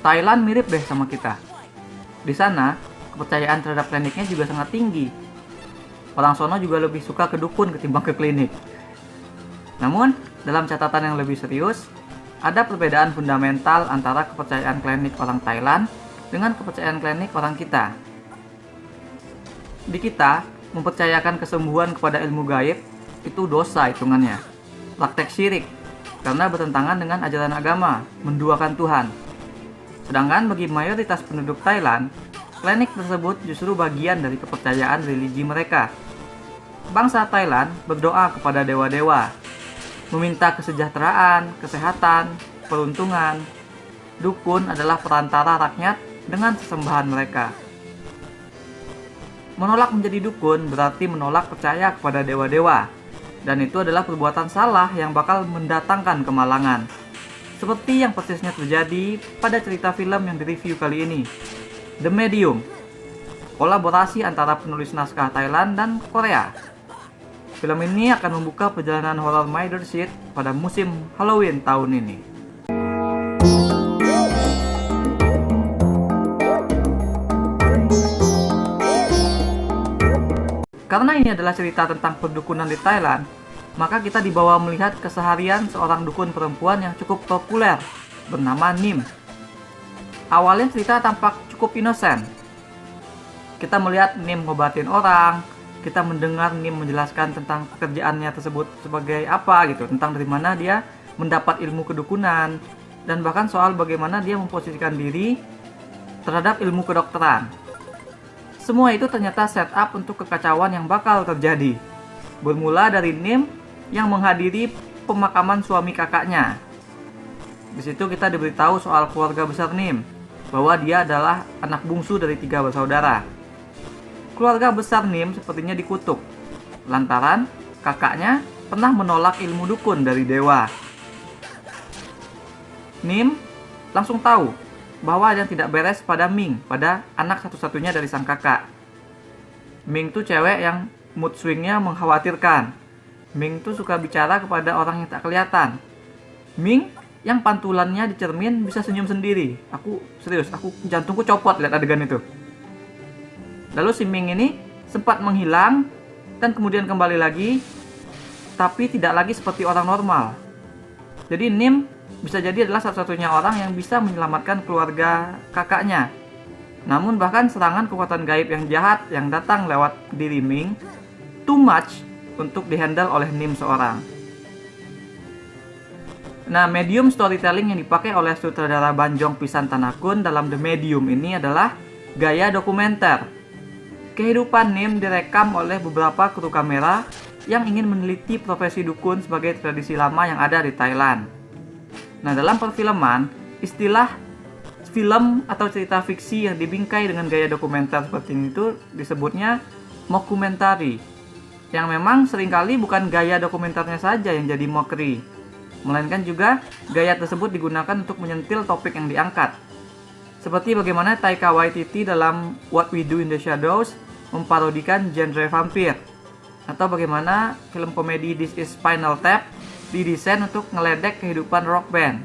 Thailand mirip deh sama kita. Di sana, kepercayaan terhadap kliniknya juga sangat tinggi. Orang sono juga lebih suka ke dukun ketimbang ke klinik. Namun, dalam catatan yang lebih serius, ada perbedaan fundamental antara kepercayaan klinik orang Thailand dengan kepercayaan klinik orang kita. Di kita, mempercayakan kesembuhan kepada ilmu gaib itu dosa hitungannya. Praktek syirik, karena bertentangan dengan ajaran agama, menduakan Tuhan. Sedangkan bagi mayoritas penduduk Thailand, klinik tersebut justru bagian dari kepercayaan religi mereka. Bangsa Thailand berdoa kepada dewa-dewa, meminta kesejahteraan, kesehatan, peruntungan. Dukun adalah perantara rakyat dengan sesembahan mereka. Menolak menjadi dukun berarti menolak percaya kepada dewa-dewa, dan itu adalah perbuatan salah yang bakal mendatangkan kemalangan. Seperti yang persisnya terjadi pada cerita film yang direview kali ini, The Medium, kolaborasi antara penulis naskah Thailand dan Korea. Film ini akan membuka perjalanan horor Mothership pada musim Halloween tahun ini. Karena ini adalah cerita tentang perdukunan di Thailand, maka kita dibawa melihat keseharian seorang dukun perempuan yang cukup populer bernama Nim. Awalnya cerita tampak cukup inosen. Kita melihat Nim ngobatin orang, kita mendengar Nim menjelaskan tentang pekerjaannya tersebut sebagai apa gitu, tentang dari mana dia mendapat ilmu kedukunan, dan bahkan soal bagaimana dia memposisikan diri terhadap ilmu kedokteran. Semua itu ternyata setup untuk kekacauan yang bakal terjadi. Bermula dari Nim yang menghadiri pemakaman suami kakaknya. Di situ kita diberitahu soal keluarga besar Nim, bahwa dia adalah anak bungsu dari 3 bersaudara. Keluarga besar Nim sepertinya dikutuk, lantaran kakaknya pernah menolak ilmu dukun dari dewa. Nim langsung tahu bahwa ada yang tidak beres pada Ming, pada anak satu-satunya dari sang kakak. Ming tuh cewek yang mood swingnya mengkhawatirkan. Ming tuh suka bicara kepada orang yang tak kelihatan. Ming yang pantulannya di cermin bisa senyum sendiri. Aku serius, jantungku copot lihat adegan itu. Lalu si Ming ini sempat menghilang dan kemudian kembali lagi, tapi tidak lagi seperti orang normal. Jadi Nim bisa jadi adalah satu-satunya orang yang bisa menyelamatkan keluarga kakaknya. Namun bahkan serangan kekuatan gaib yang jahat yang datang lewat diri Ming too much untuk dihandle oleh Nim seorang. Nah, medium storytelling yang dipakai oleh sutradara Banjong Pisantanakun dalam The Medium ini adalah gaya dokumenter. Kehidupan Nim direkam oleh beberapa kru kamera yang ingin meneliti profesi dukun sebagai tradisi lama yang ada di Thailand. Nah, dalam perfilman, istilah film atau cerita fiksi yang dibingkai dengan gaya dokumenter seperti ini itu disebutnya mockumentary, yang memang seringkali bukan gaya dokumenternya saja yang jadi mockery, melainkan juga gaya tersebut digunakan untuk menyentil topik yang diangkat. Seperti bagaimana Taika Waititi dalam What We Do in the Shadows memparodikan genre vampir, atau bagaimana film komedi This Is Spinal Tap didesain untuk ngeledek kehidupan rock band.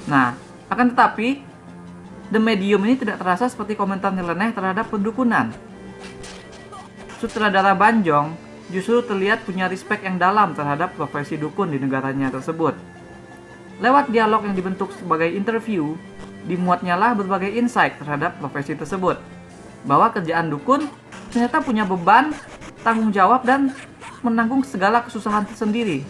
Nah, akan tetapi The Medium ini tidak terasa seperti komentar nyeleneh terhadap pendukunan. Sutradara Banjong justru terlihat punya respect yang dalam terhadap profesi dukun di negaranya tersebut. Lewat dialog yang dibentuk sebagai interview, dimuatnya lah berbagai insight terhadap profesi tersebut. Bahwa kerjaan dukun ternyata punya beban, tanggung jawab, dan menanggung segala kesusahan tersendiri.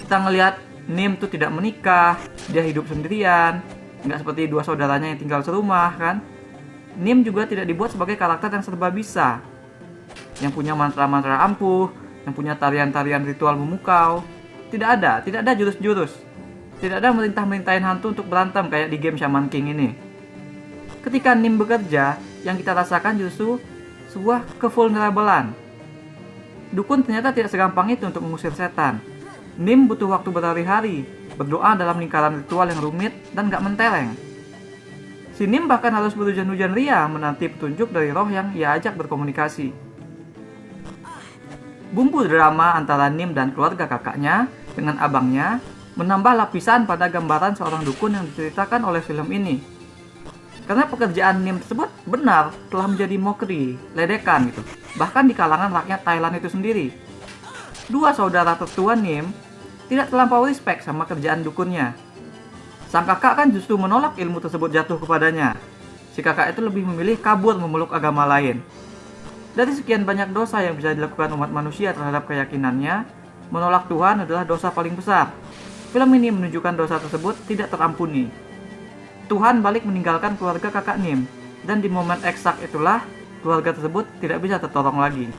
Kita ngelihat Nim tuh tidak menikah, dia hidup sendirian, nggak seperti 2 saudaranya yang tinggal serumah kan. Nim juga tidak dibuat sebagai karakter yang serba bisa, yang punya mantra-mantra ampuh, yang punya tarian-tarian ritual memukau. Tidak ada jurus-jurus. Tidak ada merintah-merintahin hantu untuk berantem kayak di game Shaman King ini. Ketika Nim bekerja, yang kita rasakan justru sebuah kevulnerabelan. Dukun ternyata tidak segampang itu untuk mengusir setan. Nim butuh waktu berhari-hari, berdoa dalam lingkaran ritual yang rumit dan gak mentereng. Si Nim bahkan harus berhujan-hujan ria menanti petunjuk dari roh yang ia ajak berkomunikasi. Bumbu drama antara Nim dan keluarga kakaknya dengan abangnya menambah lapisan pada gambaran seorang dukun yang diceritakan oleh film ini. Karena pekerjaan Nim tersebut benar telah menjadi mockery, ledekan gitu. Bahkan di kalangan rakyat Thailand itu sendiri. Dua saudara tertua Nim tidak terlampau respect sama kerjaan dukunnya. Sang kakak kan justru menolak ilmu tersebut jatuh kepadanya. Si kakak itu lebih memilih kabur memeluk agama lain. Dari sekian banyak dosa yang bisa dilakukan umat manusia terhadap keyakinannya, menolak Tuhan adalah dosa paling besar. Film ini menunjukkan dosa tersebut tidak terampuni. Tuhan balik meninggalkan keluarga kakak Nim, dan di momen eksak itulah keluarga tersebut tidak bisa tertolong lagi.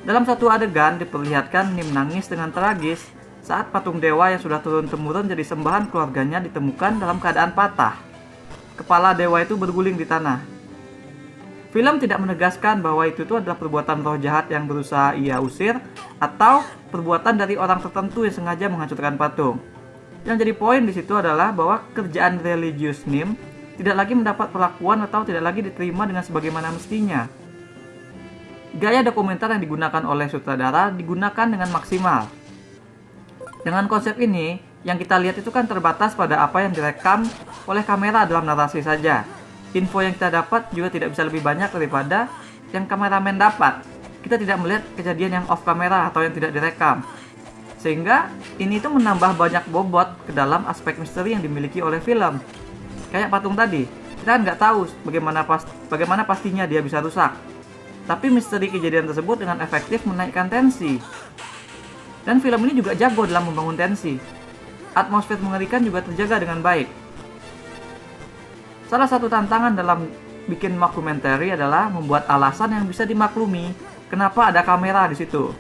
Dalam satu adegan diperlihatkan Nim nangis dengan tragis saat patung dewa yang sudah turun-temurun jadi sembahan keluarganya ditemukan dalam keadaan patah. Kepala dewa itu berguling di tanah. Film tidak menegaskan bahwa itu adalah perbuatan roh jahat yang berusaha ia usir atau perbuatan dari orang tertentu yang sengaja menghancurkan patung. Yang jadi poin di situ adalah bahwa kerjaan religius Nim tidak lagi mendapat perlakuan atau tidak lagi diterima dengan sebagaimana mestinya. Gaya dokumenter yang digunakan oleh sutradara digunakan dengan maksimal. Dengan konsep ini, yang kita lihat itu kan terbatas pada apa yang direkam oleh kamera dalam narasi saja. Info yang kita dapat juga tidak bisa lebih banyak daripada yang kameramen dapat. Kita tidak melihat kejadian yang off kamera atau yang tidak direkam. Sehingga ini tuh menambah banyak bobot ke dalam aspek misteri yang dimiliki oleh film. Kayak patung tadi, kita nggak tahu bagaimana pastinya dia bisa rusak. Tapi misteri kejadian tersebut dengan efektif menaikkan tensi. Dan film ini juga jago dalam membangun tensi. Atmosfer mengerikan juga terjaga dengan baik. Salah satu tantangan dalam bikin mockumentary adalah membuat alasan yang bisa dimaklumi kenapa ada kamera di situ.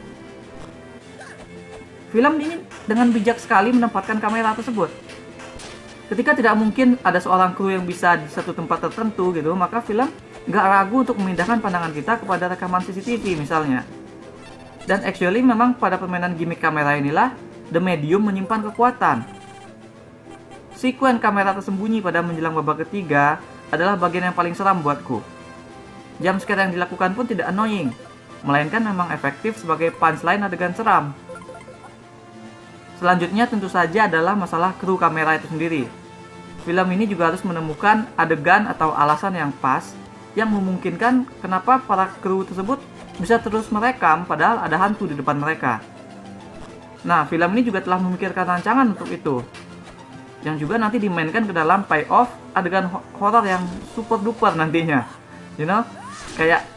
Film ini dengan bijak sekali menempatkan kamera tersebut. Ketika tidak mungkin ada seorang kru yang bisa di satu tempat tertentu gitu, maka film nggak ragu untuk memindahkan pandangan kita kepada rekaman CCTV misalnya. Dan actually memang pada permainan gimmick kamera inilah The Medium menyimpan kekuatan. Sekuen kamera tersembunyi pada menjelang babak ketiga adalah bagian yang paling seram buatku. Jumpscare yang dilakukan pun tidak annoying, melainkan memang efektif sebagai punchline adegan seram. Selanjutnya tentu saja adalah masalah kru kamera itu sendiri. Film ini juga harus menemukan adegan atau alasan yang pas yang memungkinkan kenapa para kru tersebut bisa terus merekam padahal ada hantu di depan mereka. Nah, film ini juga telah memikirkan rancangan untuk itu, yang juga nanti dimainkan ke dalam payoff adegan horor yang super duper nantinya. Kayak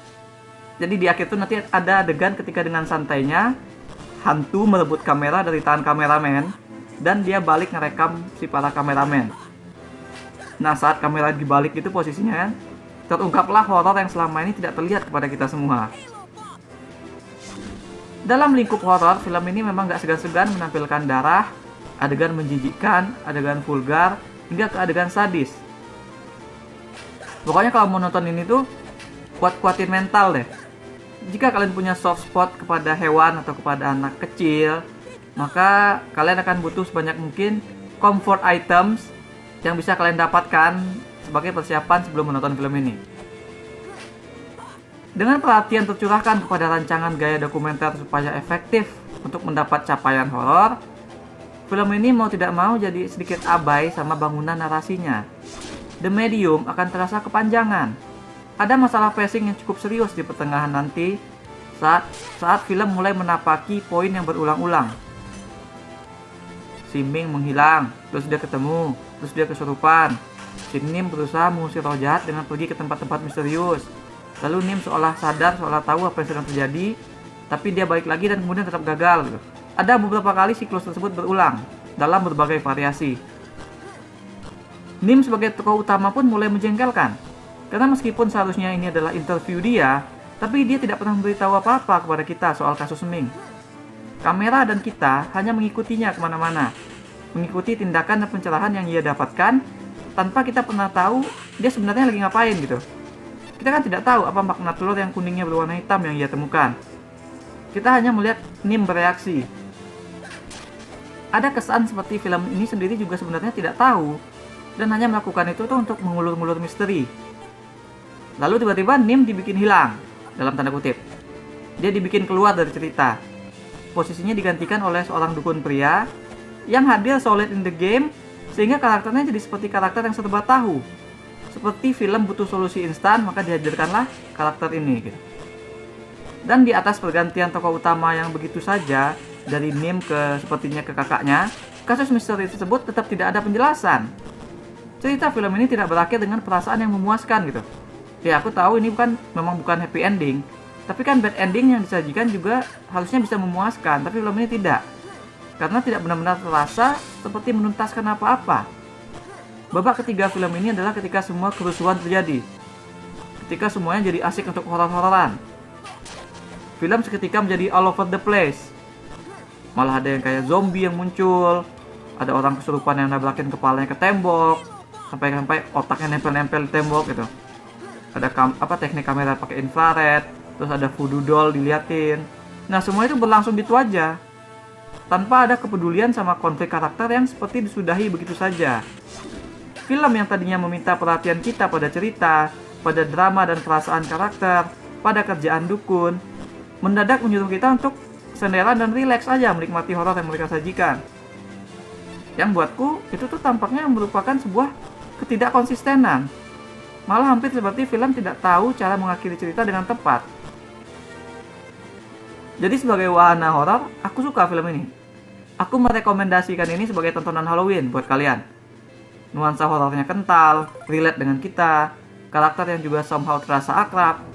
jadi di akhir itu nanti ada adegan ketika dengan santainya hantu merebut kamera dari tangan kameramen dan dia balik ngerekam si para kameramen. Nah, saat kamera dibalik itu posisinya terungkaplah horor yang selama ini tidak terlihat kepada kita semua. Dalam lingkup horor, film ini memang gak segan-segan menampilkan darah, adegan menjijikkan, adegan vulgar, hingga ke adegan sadis. Pokoknya kalau mau nonton ini tuh kuat-kuatin mental deh. Jika kalian punya soft spot kepada hewan atau kepada anak kecil, maka kalian akan butuh sebanyak mungkin comfort items yang bisa kalian dapatkan sebagai persiapan sebelum menonton film ini. Dengan perhatian tercurahkan kepada rancangan gaya dokumenter supaya efektif untuk mendapat capaian horor, film ini mau tidak mau jadi sedikit abai sama bangunan narasinya. The Medium akan terasa kepanjangan. Ada masalah pacing yang cukup serius di pertengahan nanti saat film mulai menapaki poin yang berulang-ulang. Si Ming menghilang, terus dia ketemu, terus dia kesurupan. Si Nim berusaha mengusir roh jahat dengan pergi ke tempat-tempat misterius. Lalu Nim seolah sadar, seolah tahu apa yang sedang terjadi, tapi dia balik lagi dan kemudian tetap gagal. Ada beberapa kali siklus tersebut berulang dalam berbagai variasi. Nim sebagai tokoh utama pun mulai menjengkelkan, karena meskipun seharusnya ini adalah interview dia, tapi dia tidak pernah memberitahu apa-apa kepada kita soal kasus Ming. Kamera dan kita hanya mengikutinya kemana-mana, mengikuti tindakan dan pencerahan yang ia dapatkan, tanpa kita pernah tahu dia sebenarnya lagi ngapain gitu. Kita kan tidak tahu apa makna telur yang kuningnya berwarna hitam yang ia temukan. Kita hanya melihat Nim bereaksi. Ada kesan seperti film ini sendiri juga sebenarnya tidak tahu, dan hanya melakukan itu tuh untuk mengulur-ngulur misteri. Lalu tiba-tiba Nim dibikin hilang, dalam tanda kutip. Dia dibikin keluar dari cerita. posisinya digantikan oleh seorang dukun pria yang hadir solid in the game, sehingga karakternya jadi seperti karakter yang serba tahu. Seperti film butuh solusi instan, maka dihadirkanlah karakter ini gitu. Dan di atas pergantian tokoh utama yang begitu saja, dari Nim sepertinya ke kakaknya, kasus misteri tersebut tetap tidak ada penjelasan. Cerita film ini tidak berakhir dengan perasaan yang memuaskan gitu. Ya, aku tahu ini memang bukan happy ending, tapi kan bad ending yang disajikan juga harusnya bisa memuaskan, tapi film ini tidak. Karena tidak benar-benar terasa seperti menuntaskan apa-apa. Babak ketiga film ini adalah ketika semua kerusuhan terjadi. Ketika semuanya jadi asik untuk horor-hororan. Film seketika menjadi all over the place. Malah ada yang kayak zombie yang muncul, ada orang kesurupan yang nabrakin kepalanya ke tembok, sampai otaknya nempel-nempel di tembok gitu. Ada teknik kamera pakai infrared, terus ada voodoo doll diliatin. Nah, semua itu berlangsung gitu aja, tanpa ada kepedulian sama konflik karakter yang seperti disudahi begitu saja. Film yang tadinya meminta perhatian kita pada cerita, pada drama dan perasaan karakter, pada kerjaan dukun, mendadak menyuruh kita untuk senderan dan rileks aja menikmati horor yang mereka sajikan. Yang buatku, itu tuh tampaknya merupakan sebuah ketidakkonsistenan. Malah hampir seperti film tidak tahu cara mengakhiri cerita dengan tepat. Jadi sebagai wahana horor, aku suka film ini. Aku merekomendasikan ini sebagai tontonan Halloween buat kalian. Nuansa horornya kental, relate dengan kita, karakter yang juga somehow terasa akrab,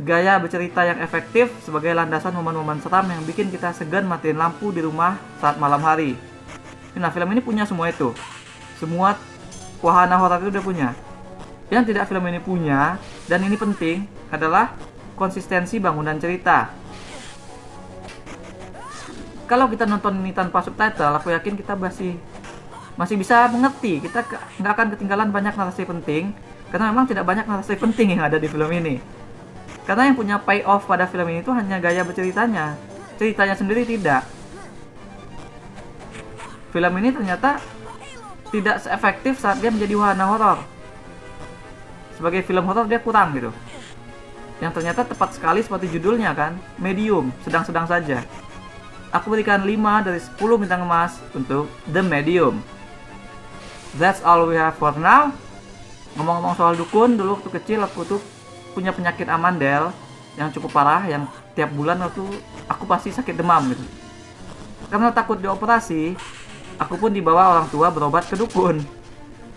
gaya bercerita yang efektif sebagai landasan momen-momen seram yang bikin kita segan matiin lampu di rumah saat malam hari. Nah, film ini punya semua itu. Semua wahana horor itu udah punya. Yang tidak film ini punya, dan ini penting, adalah konsistensi bangunan cerita. Kalau kita nonton ini tanpa subtitle, aku yakin kita masih bisa mengerti. Kita nggak akan ketinggalan banyak narasi penting, karena memang tidak banyak narasi penting yang ada di film ini. Karena yang punya payoff pada film ini itu hanya gaya berceritanya, ceritanya sendiri tidak. Film ini ternyata tidak seefektif saat dia menjadi wahana horor. Sebagai film horor dia kurang gitu. Yang ternyata tepat sekali seperti judulnya kan, medium, sedang-sedang saja. Aku berikan 5 dari 10 bintang emas untuk The Medium. That's all we have for now. Ngomong-ngomong soal dukun, dulu waktu kecil aku tuh punya penyakit amandel yang cukup parah, yang tiap bulan aku pasti sakit demam gitu. Karena takut dioperasi, aku pun dibawa orang tua berobat ke dukun.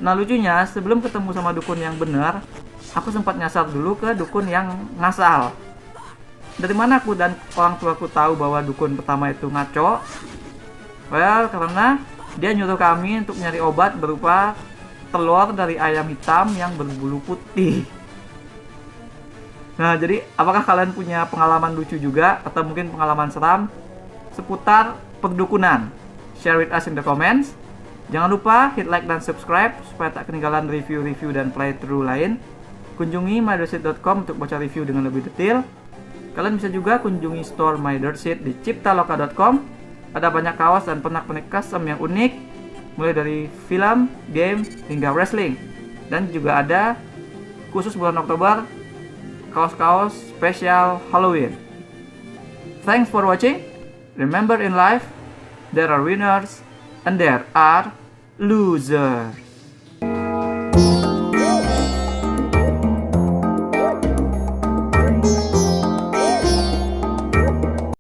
Nah, lucunya sebelum ketemu sama dukun yang benar, aku sempat nyasar dulu ke dukun yang ngasal. Dari mana aku dan orang tuaku tahu bahwa dukun pertama itu ngaco? Well, karena dia nyuruh kami untuk nyari obat berupa telur dari ayam hitam yang berbulu putih. Nah, jadi apakah kalian punya pengalaman lucu juga atau mungkin pengalaman seram seputar perdukunan? Share with us in the comments. Jangan lupa hit like dan subscribe supaya tak ketinggalan review-review dan playthrough lain. Kunjungi mydirtshit.com untuk baca review dengan lebih detail. Kalian bisa juga kunjungi store mydirtshit di ciptaloka.com. Ada banyak kaos dan pernak-pernik custom yang unik, mulai dari film, game, hingga wrestling. Dan juga ada khusus bulan Oktober, kaos-kaos spesial Halloween. Thanks for watching. Remember in life, there are winners and there are losers.